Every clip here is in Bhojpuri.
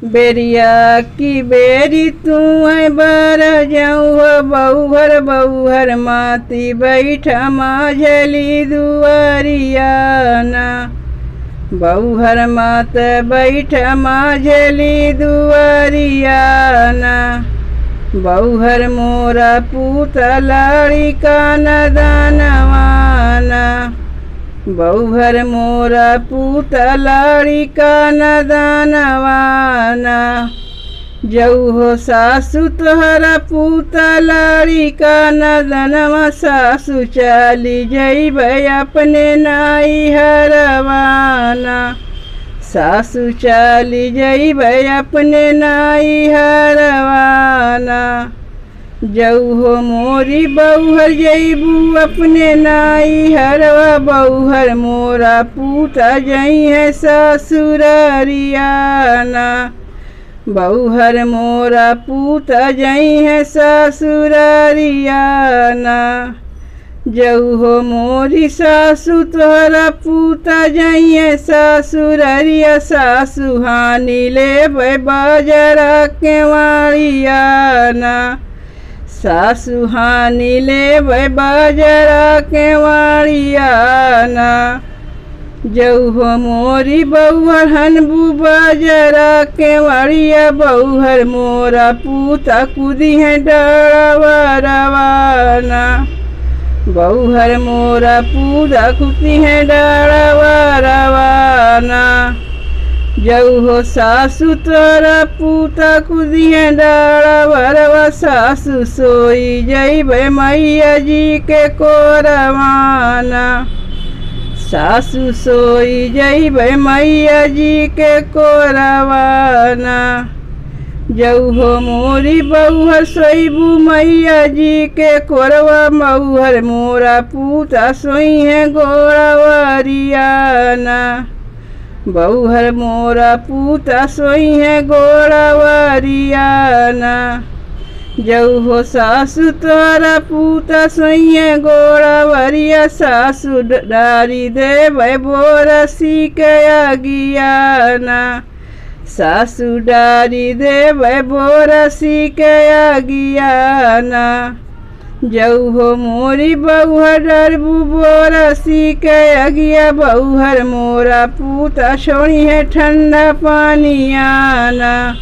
बेरिया की बेरी तू है बर जाऊँ बहुहर बहुहर माती बैठा माझली दुआरियाना। बहुहर मात बैठा माझली दुआरियाना। बहुहर मोरा पूता लाड़ी का नदानवाना। बहुहर मोरा पूता लाड़ी का नदानवाना। जऊ हो सासु तोहरा पूता लाड़ी का नदनवा सासु चाली जइबै अपने नाई हरवाना। सासु चाली जइबै अपने नाई हरवाना। जऊ हो मोरी बहुहर जइबू अपने नाई हरवा। बहुहर मोरा पूता जई है ससुरारियाना। बहुहर मोरा पूता जई है ससुरारियाना। जऊ हो मोरी सासु तोहरा पूता जई है ससुरारिया। सासु हानि लेबै बाजरा के वाड़ियाना। सासु हानि लेबै बाजरा के वाड़ियाना। जऊ हो मोरी बहुहर हनबू बाजरा के वाड़िया। बहुहर मोरा पूता कूदी है डरवा रवाना। बहुहर मोरा पूता कूदी है डरवा रवाना। जऊ हो सासु तोरा पूता कूदी है डरवा। सासु सोई जइबै मैया जी के कोरवाना। सासु सोई जइबै मैया जी के कोरवाना। जऊ हो मोरी बहुहर सोईबू मैया जी के कोरवा। बहुहर मोरा पूता सोई है गोड़ावरियाना। बहुहर मोरा पूता सोई है गोड़ावरियाना। जऊ हो सासु तोरा पूता सोई है गोड़ावरिया। सासु डारी देबै बोरसी के आगियाना। सासु डारी देबै बोरसी के आगियाना। जऊ हो मोरी बहुहर डरबू बोरसी के अगिया। बहुहर मोरा पूता छोड़ी है ठंडा पानियाना।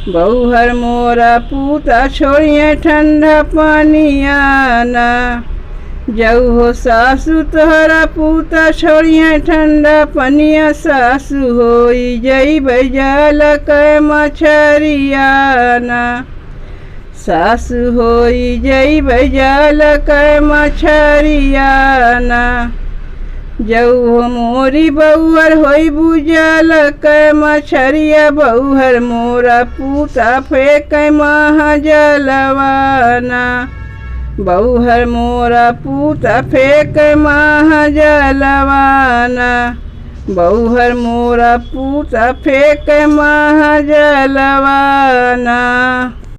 बहुहर मोरा पूता छोड़ी है ठंडा पानियाना। जऊ हो सासु तोहरा पूता छोड़ी है ठंडा पनिया। सासु होई जइबै जाल के मछरियाना। सासु होई जइबै जाल के मछरियाना। जऊ हो मोरी बहुहर होइबू जाल के मछरिया। बहुहर मोरा पूता फेंकै महाजलवाना। बहुहर मोरा पूता फेंकै महाजलवाना। बहुहर मोरा पूता फेंकै महाजलवाना।